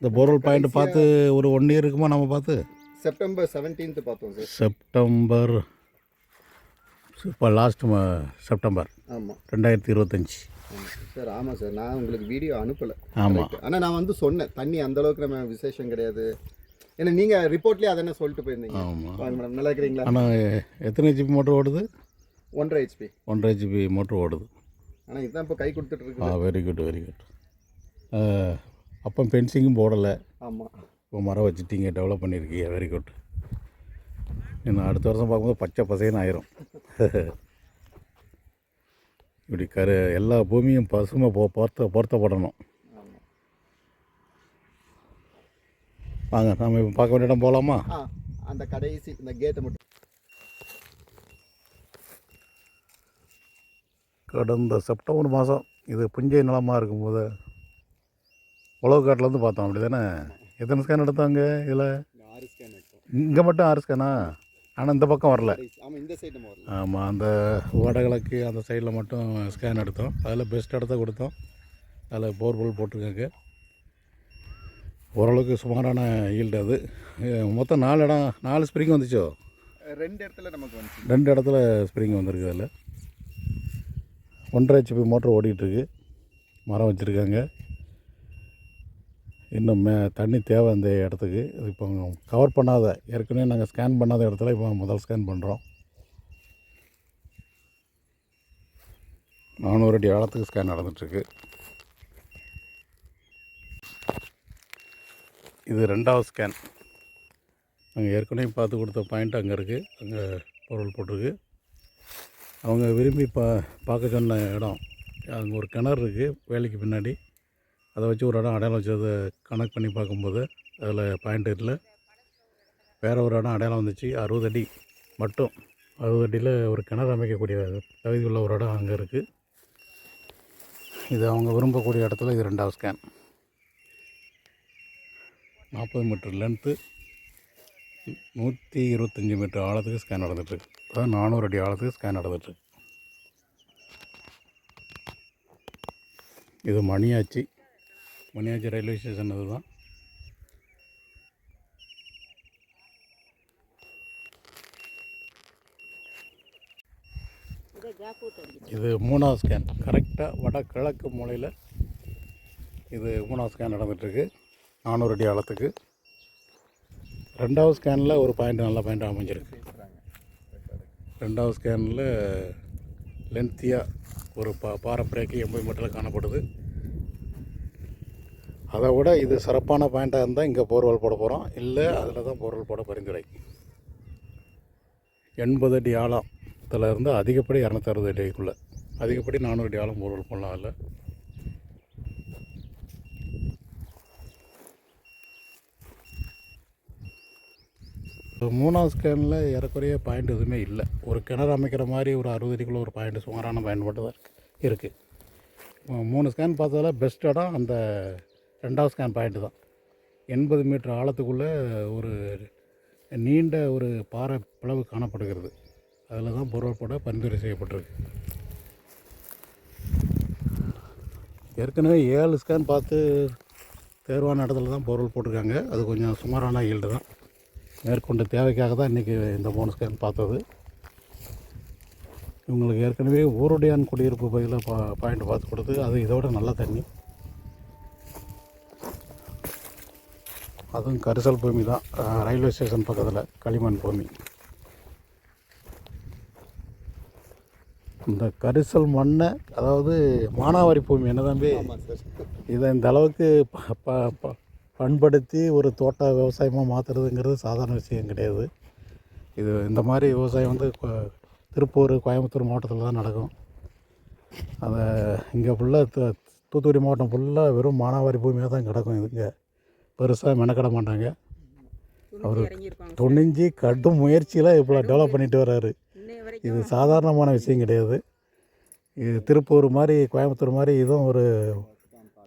இந்த borewell point பார்த்து ஒரு 1 இயர் இருக்குமா நம்ம பார்த்து? செப்டம்பர் 17th பார்த்தோம் சார். செப்டம்பர், இப்போ லாஸ்ட் செப்டம்பர். ஆமாம், 2025 சார். ஆமாம் சார், நான் உங்களுக்கு வீடியோ அனுப்பலை. ஆமாம், ஆனால் நான் வந்து சொன்னேன் தண்ணி அந்தளவுக்கு நம்ம விசேஷம் கிடையாது. ஏன்னா நீங்கள் ரிப்போர்ட்லேயே அதை என்ன சொல்லிட்டு போயிருந்தீங்க. ஆமாம். வாங்க மேடம், நல்லா இருக்கிறீங்களா? ஆனால் எத்தனை ஹெச்பி மோட்டர் ஓடுது? 1.5 HP. 1.5 ஹெச்பி மோட்டர் ஓடுது. ஆனால் இதுதான் இப்போ கை கொடுத்துட்ருக்கு. Very good, very good. அப்போ ஃபென்சிங்கும் போடலை. ஆமாம், இப்போ மரம் வச்சுட்டீங்க, டெவலப் பண்ணியிருக்கீங்க. Very good. இன்னும் அடுத்த வருஷம் பார்க்கும்போது பச்சை பசைன்னு ஆயிரும். இப்படி எல்லா பூமியும் பசுமை பொருத்தப்படணும். வாங்க, நம்ம இப்போ பார்க்க வேண்டிய இடம் போகலாமா? அந்த கடைசி இந்த கேட்டை மட்டும். கடந்த செப்டம்பர் மாதம் இது புஞ்சை நிலமாக இருக்கும்போது உழவுக்காட்டிலேருந்து பார்த்தோம். அப்படி தானே? எத்தனை ஸ்கேன் எடுத்தாங்க இதில்? 6 ஸ்கேன் எடுத்தோம். இங்கே மட்டும் 6 ஸ்கேனா? ஆனால் இந்த பக்கம் வரல. ஆமாம், இந்த சைடு நம்ம வரல. ஆமாம், அந்த வடகிழக்கு அந்த சைடில் மட்டும் ஸ்கேன் எடுத்தோம். அதில் பெஸ்ட் இடத்த கொடுத்தோம். அதில் போர்வெல் போட்டிருக்காங்க. ஓரளவுக்கு சுமாரான ஈல்டு அது. மொத்தம் 4 ஸ்ப்ரிங் வந்துச்சோ? 2 இடத்துல நமக்கு வந்துச்சு. 2 இடத்துல ஸ்ப்ரிங் வந்திருக்கு. அதில் 1.5 ஹெச்பி மோட்டர் ஓடிட்டுருக்கு. மரம் வச்சுருக்காங்க. இன்னும் தண்ணி தேவை அந்த இடத்துக்கு. இப்போ கவர் பண்ணாத, ஏற்கனவே நாங்கள் ஸ்கேன் பண்ணாத இடத்துல இப்போ முதல் ஸ்கேன் பண்ணுறோம். 400 அடி ஆழத்துக்கு ஸ்கேன் நடந்துகிட்ருக்கு. இது 2வது ஸ்கேன். நாங்கள் ஏற்கனவே பார்த்து கொடுத்த பாயிண்ட் அங்கே இருக்குது. அங்கே பொருள் போட்டிருக்கு. அவங்க விரும்பி பார்க்க சொன்ன இடம், அங்கே ஒரு கிணறு இருக்குது வேலைக்கு பின்னாடி. அதை வச்சு ஒரு இடம் அடையாளம் வச்சு அதை கனெக்ட் பண்ணி பார்க்கும்போது அதில் பாயிண்ட் இல்லை. வேறு ஒரு இடம் அடையாளம் வந்துச்சு. 60 அடி மட்டும். 60 அடியில் ஒரு கிணறு அமைக்கக்கூடிய தகுதி உள்ள ஒரு இடம் அங்கே இருக்குது. இது அவங்க விரும்பக்கூடிய இடத்துல இது 2வது ஸ்கேன். 40 மீட்டர் லென்த்து, 125 மீட்டர் ஆழத்துக்கு ஸ்கேன் நடந்துகிட்ருக்கு. அதாவது 400 அடி ஆழத்துக்கு ஸ்கேன் நடந்துகிட்ருக்கு. இது மணியாச்சி ரயில்வே ஸ்டேஷன். அதுதான் இது 3வது ஸ்கேன். கரெக்டாக வடகிழக்கு மூலையில் இது 3வது ஸ்கேன் நடந்துகிட்ருக்கு. 400 அடி ஆழத்துக்கு. 2வது ஸ்கேனில் ஒரு பாயிண்ட், நல்ல பாயிண்ட் அமைஞ்சிருக்கு. 2வது ஸ்கேனில் லென்த்தியாக ஒரு பாறை பிரேக்கு 80 மீட்டரில் காணப்படுது. அதை விட இது சிறப்பான பாயிண்ட்டாக இருந்தால் இங்கே போர்வெல் போட போகிறோம். இல்லை, அதில் தான் போர்வெல் போட பரிந்துரை. 80 அடி ஆழத்தில் இருந்து அதிகப்படி 260 அடிக்குள்ளே, அதிகப்படி 400 அடி ஆழம் போர்வெல் போடலாம். அதில் இப்போ 3வது ஸ்கேனில் ஏறக்குறைய பாயிண்ட் எதுவுமே இல்லை. ஒரு கிணறு அமைக்கிற மாதிரி ஒரு 60 அடிக்குள்ளே ஒரு பாயிண்ட், சுமாரான பாயிண்ட் மட்டும் தான் இருக்குது. 3 ஸ்கேன் பார்த்ததில் பெஸ்ட் இடம் அந்த 2வது ஸ்கேன் பாயிண்ட்டு தான். 80 மீட்டர் ஆழத்துக்குள்ளே ஒரு நீண்ட ஒரு பாறை பிளவு காணப்படுகிறது. அதில் தான் பொருள் போட பரிந்துரை செய்யப்பட்டிருக்கு. ஏற்கனவே 7 ஸ்கேன் பார்த்து தேர்வான இடத்துல தான் பொருள் போட்டிருக்காங்க. அது கொஞ்சம் சுமாரான ஈல்டு தான். மேற்கொண்ட தேவைக்காக தான் இன்றைக்கி இந்த 3 ஸ்கேன் பார்த்தது. இவங்களுக்கு ஏற்கனவே ஊருடையான் குடியிருப்பு பகுதியில் பாயிண்ட் பார்த்து கொடுத்து, அது இதோட நல்ல தண்ணி. அதுவும் கரிசல் பூமி தான். ரயில்வே ஸ்டேஷன் பக்கத்தில் களிமண் பூமி. இந்த கரிசல் மண்ணை, அதாவது மானாவாரி பூமி என்ன தம்பி, இதை இந்த அளவுக்கு பண்படுத்தி ஒரு தோட்ட விவசாயமாக மாற்றுறதுங்கிறது சாதாரண விஷயம் கிடையாது. இது இந்த மாதிரி விவசாயம் வந்து திருப்பூர், கோயம்புத்தூர் மாவட்டத்தில் தான் நடக்கும். அதை இங்கே ஃபுல்லாக தூத்துக்குடி மாவட்டம் ஃபுல்லாக வெறும் மானாவாரி பூமியாக தான் கிடக்கும். இதுங்க பெருசாக மெனக்கட மாட்டாங்க. அவர் துணிஞ்சு கடும் முயற்சியில் இவ்வளோ டெவலப் பண்ணிட்டு வர்றாரு. இது சாதாரணமான விஷயம் கிடையாது. இது திருப்பூர் மாதிரி, கோயம்புத்தூர் மாதிரி இதுவும் ஒரு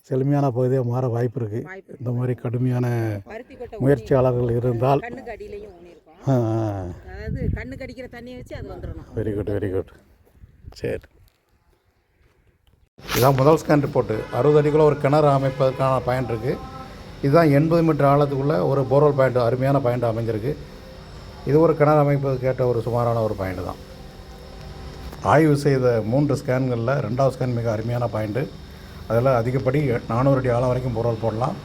செழுமையான பகுதியாக மாற வாய்ப்பு இருக்குது. இந்த மாதிரி கடுமையான முயற்சியாளர்கள் இருந்தால். Very good, very good. சரி, இதான் முதல் ஸ்கேன் ரிப்போர்ட்டு. 60 அடிக்குள்ளே ஒரு கிணறு அமைப்பதற்கான பாயிண்ட் இருக்குது. இதுதான் 80 மீட்டர் ஆழத்துக்குள்ளே ஒரு போர்வெல் பாயிண்ட், அருமையான பாயிண்ட் அமைஞ்சிருக்கு. இது ஒரு கிணறு அமைப்பதற்கு ஏற்ற ஒரு சுமாரான ஒரு பாயிண்ட் தான். ஆய்வு செய்த 3 ஸ்கேன்களில் 2வது ஸ்கேன் மிக அருமையான பாயிண்ட்டு. அதில் அதிகப்படி 400 அடி ஆழம் வரைக்கும் போர்வெல் போடலாம்.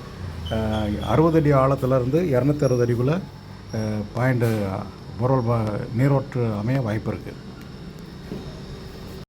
60 அடி ஆழத்துலேருந்து 260 அடிக்குள்ளே பாயிண்ட்டு போர்வெல் நீரோற்று அமைய வாய்ப்பு இருக்குது.